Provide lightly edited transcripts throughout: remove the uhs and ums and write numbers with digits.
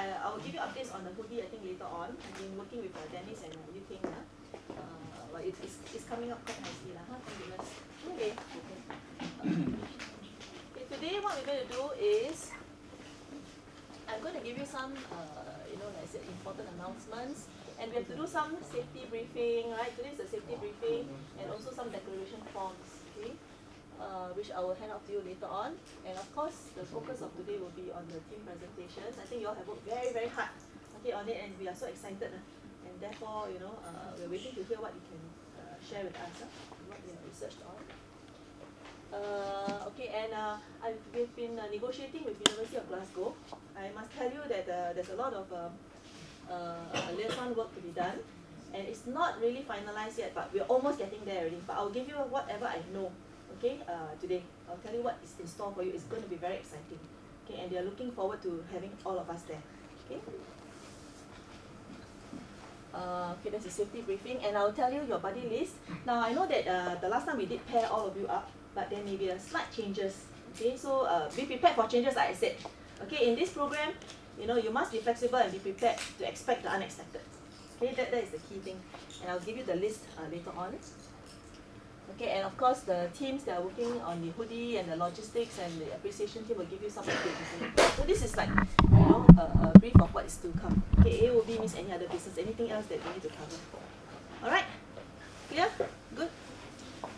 I will give you updates on the hoodie, I think, later on. I've been working with Dennis and Yu Ting. But it's coming up quite nicely. Thank goodness. Okay. Today what we're going to do is, I'm going to give you some, like I said, important announcements. And we have to do some safety briefing, right? Today is a safety briefing and also some declaration forms, okay? Which I will hand out to you later on. And of course, the focus of today will be on the team presentations. I think you all have worked very, very hard, okay, on it, and we are so excited. And therefore, we're waiting to hear what you can share with us, what you have researched on. We've been negotiating with University of Glasgow. I must tell you that there's a lot of liaison work to be done, and it's not really finalized yet, but we're almost getting there already. But I'll give you whatever I know, okay, today. I'll tell you what is in store for you. It's going to be very exciting, okay, and they're looking forward to having all of us there, okay. Okay, that's a safety briefing, and I'll tell you your buddy list. Now, I know that the last time we did pair all of you up, but there may be a slight changes, okay, so be prepared for changes, like I said. Okay, in this program, you must be flexible and be prepared to expect the unexpected. Okay, that is the key thing. And I'll give you the list later on. Okay, and of course, the teams that are working on the hoodie and the logistics and the appreciation team will give you some updates. So this is like, a brief of what is to come. Okay, A will be means any other business, anything else that we need to cover. All right, clear? Good.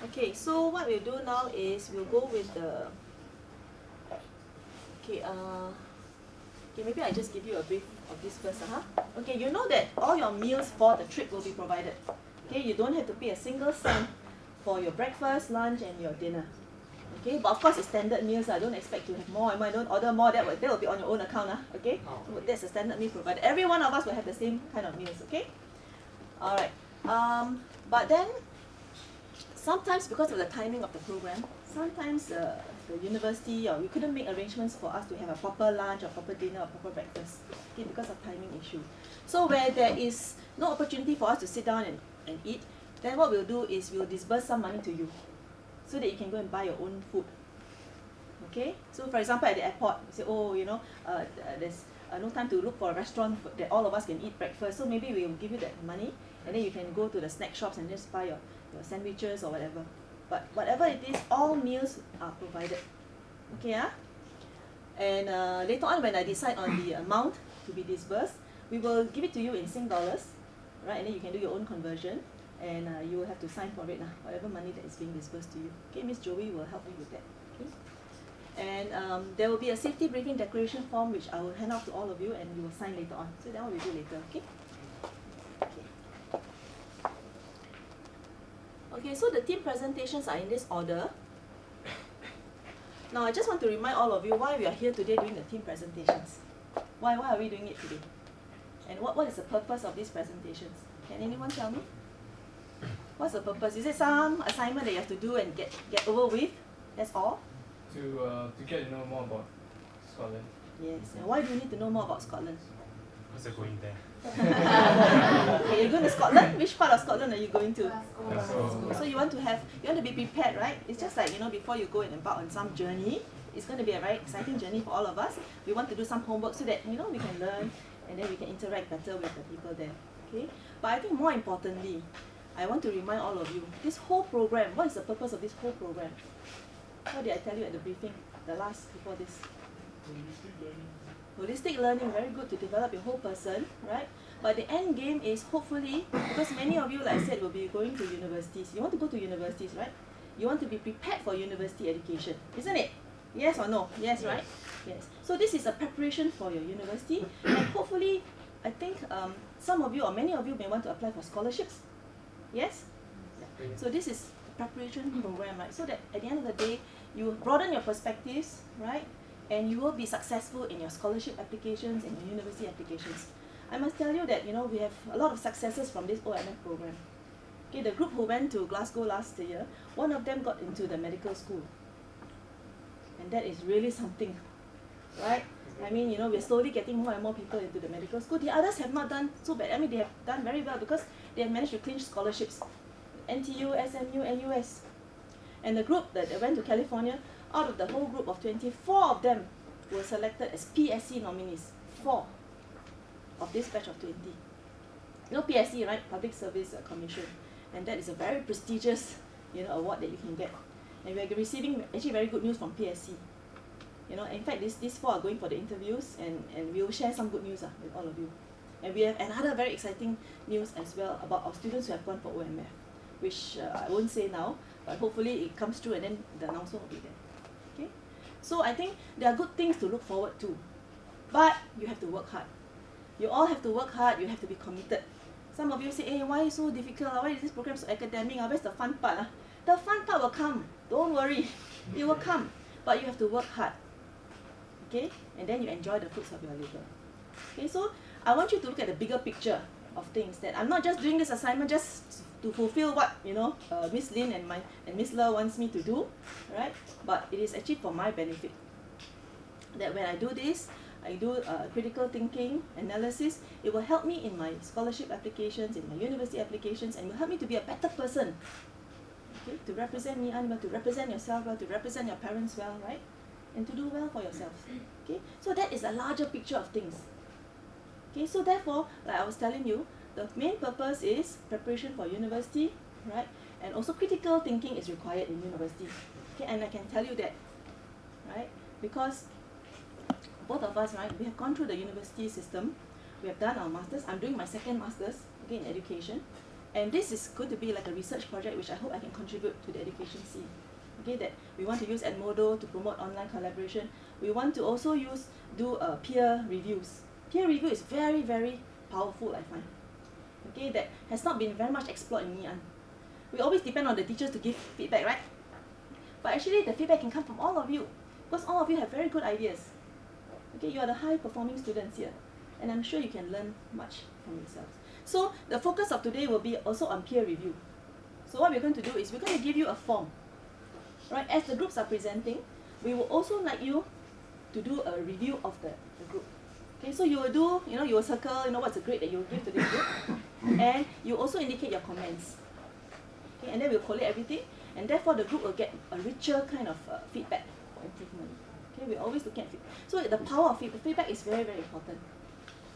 Okay, so what we'll do now is we'll go with the. Okay, maybe I just give you a brief of this first. Okay, you know that all your meals for the trip will be provided. Okay, you don't have to pay a single cent for your breakfast, lunch, and your dinner. Okay, but of course it's standard meals. I don't expect to have more. I don't order more. That will be on your own account. Okay, so that's a standard meal provided. Every one of us will have the same kind of meals. Okay, all right. But then sometimes because of the timing of the program, sometimes the university we couldn't make arrangements for us to have a proper lunch or proper dinner or proper breakfast, okay, because of timing issue. So where there is no opportunity for us to sit down and eat, then what we'll do is we'll disburse some money to you so that you can go and buy your own food. Okay, so for example at the airport, you say, there's no time to look for a restaurant that all of us can eat breakfast, so maybe we'll give you that money and then you can go to the snack shops and just buy your sandwiches or whatever. But whatever it is, all meals are provided. Okay, and later on when I decide on the amount to be disbursed, we will give it to you in Sing dollars, right? And then you can do your own conversion, and you will have to sign for it, whatever money that is being disbursed to you. Okay, Miss Joey will help you with that. Okay, and there will be a safety briefing declaration form which I will hand out to all of you, and you will sign later on. So that one we'll do later. Okay. Okay, so the team presentations are in this order. Now, I just want to remind all of you why we are here today doing the team presentations. Why are we doing it today? And what is the purpose of these presentations? Can anyone tell me? What's the purpose? Is it some assignment that you have to do and get over with? That's all? To get to know more about Scotland. Yes. And why do you need to know more about Scotland? Because they're going there. Okay, you're going to Scotland? Which part of Scotland are you going to? Glasgow. So you want to be prepared, right? It's just like, before you go and embark on some journey, it's going to be a very exciting journey for all of us. We want to do some homework so that, we can learn and then we can interact better with the people there. Okay? But I think more importantly, I want to remind all of you, this whole program, what is the purpose of this whole program? What did I tell you at the briefing, the last before this? Holistic learning, very good to develop your whole person, right? But the end game is hopefully, because many of you, like I said, will be going to universities. You want to go to universities, right? You want to be prepared for university education, isn't it? Yes or no? Yes, right? Yes. So this is a preparation for your university, and hopefully, I think some of you or many of you may want to apply for scholarships. Yes? Yeah. So this is a preparation program, right? So that at the end of the day, you broaden your perspectives, right? And you will be successful in your scholarship applications and your university applications. I must tell you that, we have a lot of successes from this OMF program. Okay, the group who went to Glasgow last year, one of them got into the medical school. And that is really something, right? I mean, we're slowly getting more and more people into the medical school. The others have not done so bad. I mean, they have done very well because they have managed to clinch scholarships. NTU, SMU, NUS. And the group that went to California, out of the whole group of 24 of them were selected as PSC nominees. 4. this batch of 20. You know PSC, right? Public Service Commission, and that is a very prestigious, award that you can get. And we are receiving actually very good news from PSC. In fact, these 4 are going for the interviews, and we will share some good news with all of you. And we have another very exciting news as well about our students who have gone for OMF, which I won't say now, but hopefully it comes through and then the announcement will be there. Okay? So I think there are good things to look forward to, but you have to work hard. You all have to work hard, you have to be committed. Some of you say, hey, why is so difficult? Why is this program so academic? Where's the fun part? The fun part will come. Don't worry. It will come. But you have to work hard. Okay? And then you enjoy the fruits of your labor. Okay, so I want you to look at the bigger picture of things, that I'm not just doing this assignment just to fulfill what Miss Lin and Miss Le wants me to do, right? But it is actually for my benefit. That when I do this, I do critical thinking, analysis, it will help me in my scholarship applications, in my university applications, and it will help me to be a better person. Okay? To represent me well, to represent yourself well, to represent your parents well, right? And to do well for yourselves. Okay? So that is a larger picture of things. Okay, so therefore, like I was telling you, the main purpose is preparation for university, right? And also critical thinking is required in university. Okay, and I can tell you that, right? Because both of us, right, we have gone through the university system. We have done our masters. I'm doing my second masters, okay, in education. And this is going to be like a research project which I hope I can contribute to the education scene. Okay, that we want to use Edmodo to promote online collaboration. We want to also do peer reviews. Peer review is very, very powerful, I find. Okay, that has not been very much explored in Ngee Ann. We always depend on the teachers to give feedback, right? But actually, the feedback can come from all of you, because all of you have very good ideas. Okay, you are the high-performing students here, and I'm sure you can learn much from yourselves. So the focus of today will be also on peer review. So what we're going to do is we're going to give you a form. Right? As the groups are presenting, we will also like you to do a review of the group. Okay, so you will do, you will circle, what's the grade that you will give to this group, and you also indicate your comments. Okay, and then we'll collate everything, and therefore the group will get a richer kind of feedback for improvement. Okay, we're always looking at feedback. So the power of feedback, feedback is very, very important.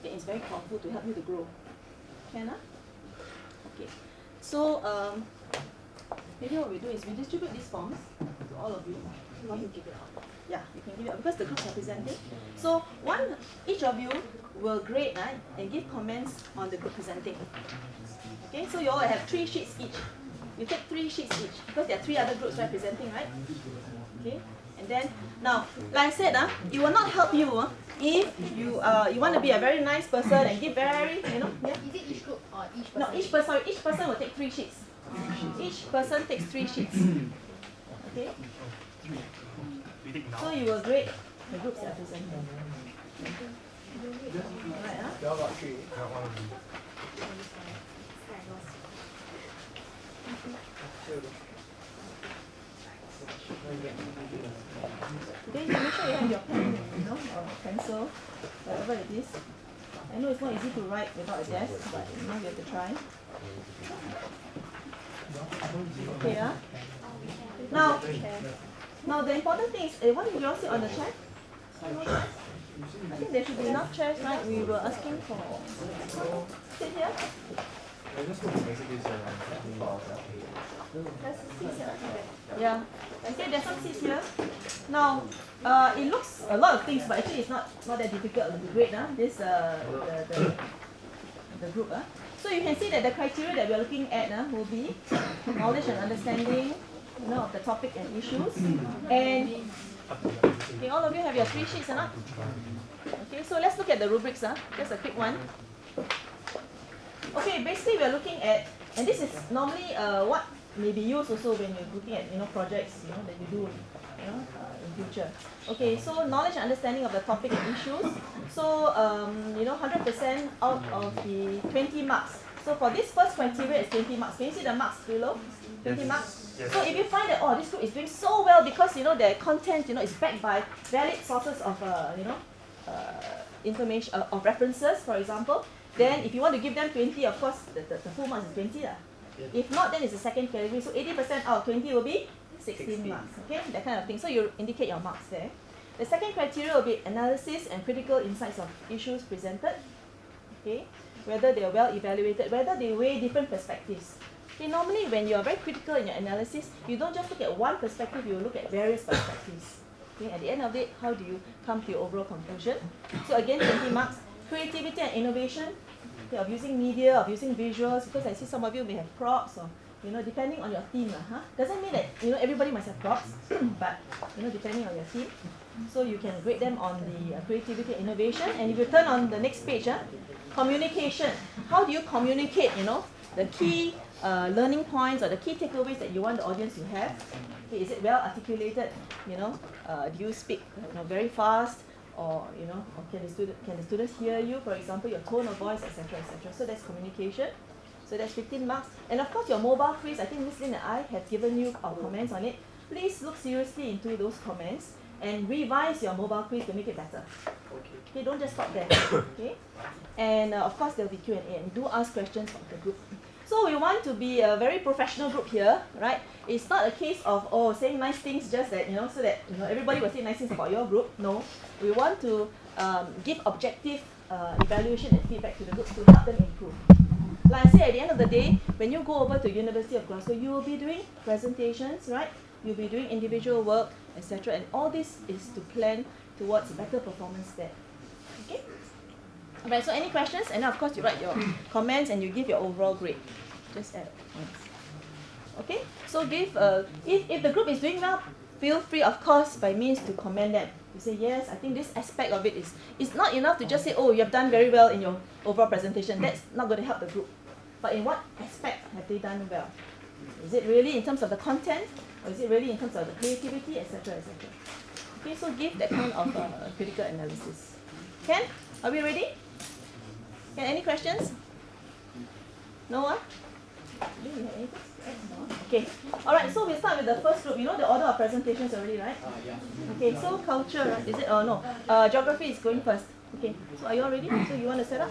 Okay, it's very powerful to help you to grow. Can I? Okay, so maybe what we do is we distribute these forms to all of you. You can give it out. Yeah, you can give it out because the groups are presenting. So each of you will grade, right, and give comments on the group presenting. Okay, so you all have 3 sheets each. You take 3 sheets each because there are 3 other groups representing, right? Okay, and then now, like I said, it will not help you if you want to be a very nice person and give very, yeah. Is it each group or each person? No, each person will take 3 sheets. Each person takes 3 sheets. Okay. So you will grade the groups that are presenting. Right, Then you make sure you have your pen, or pencil, whatever it is. I know it's not easy to write without a desk, but you have to try. Okay, Now the important thing is, what did you all sit on the chair? I think there should be enough chairs, right? We were asking for. Sit here. Yeah. Okay, there's some seats here. Now, it looks a lot of things, but actually it's not that difficult to grade. This the group. So you can see that the criteria that we're looking at will be knowledge and understanding, of the topic and issues. And okay, all of you have your 3 sheets, or not? Okay, so let's look at the rubrics. Just a quick one. Okay, basically we're looking at, and this is normally what may be used also when you're looking at projects that you do in future. Okay, so knowledge and understanding of the topic and issues. So 100% out of the 20 marks. So for this first criteria is 20 marks. Can you see the marks below? 20 marks. Yes. So if you find that this group is doing so well because their content is backed by valid sources of information of references, for example, then if you want to give them 20, of course the full marks is 20. If not, then it's the second category. So 80% out of 20 will be 16 marks. Okay, that kind of thing. So you indicate your marks there. The second criteria will be analysis and critical insights of issues presented. Okay, whether they are well evaluated, whether they weigh different perspectives. Okay, normally when you are very critical in your analysis, you don't just look at one perspective, you look at various perspectives. Okay, at the end of it, how do you come to your overall conclusion? So again, 20 marks. Creativity and innovation, okay, of using media, of using visuals, because I see some of you may have props or, depending on your theme. Doesn't mean that, everybody must have props, but, depending on your theme. So you can grade them on the creativity and innovation. And if you turn on the next page, communication. How do you communicate, the key learning points or the key takeaways that you want the audience to have? Okay, is it well articulated? Do you speak very fast? Or or can the students hear you? For example, your tone of voice, etc., etc. So that's communication. So that's 15 marks. And of course, your mobile quiz. I think Ms. Lin and I have given you our comments on it. Please look seriously into those comments and revise your mobile quiz to make it better. Okay, don't just stop there. Okay, and of course there will be Q&A, and do ask questions of the group. So we want to be a very professional group here, right? It's not a case of saying nice things just that so that everybody will say nice things about your group. No, we want to give objective evaluation and feedback to the group to help them improve. Like I say, at the end of the day, when you go over to University of Glasgow, you will be doing presentations, right? You'll be doing individual work, etc. And all this is to plan towards better performance there. Okay? Alright, so any questions? And then of course you write your comments and you give your overall grade. Just add points. Okay? So give if the group is doing well, feel free, of course, by means to commend them. You say, yes, I think this aspect of it is not enough to just say, oh, you have done very well in your overall presentation. That's not going to help the group. But in what aspect have they done well? Is it really in terms of the content? Or is it really in terms of the creativity, etc., etc.? Okay, so give that kind of critical analysis. Can? Are we ready? Can, any questions? No one? Do you have anything? No? Okay. Alright, so we start with the first group. You know the order of presentations already, right? Yeah. Okay, so culture, right? Is it? No. Geography is going first. Okay, so are you all ready? So you want to set up?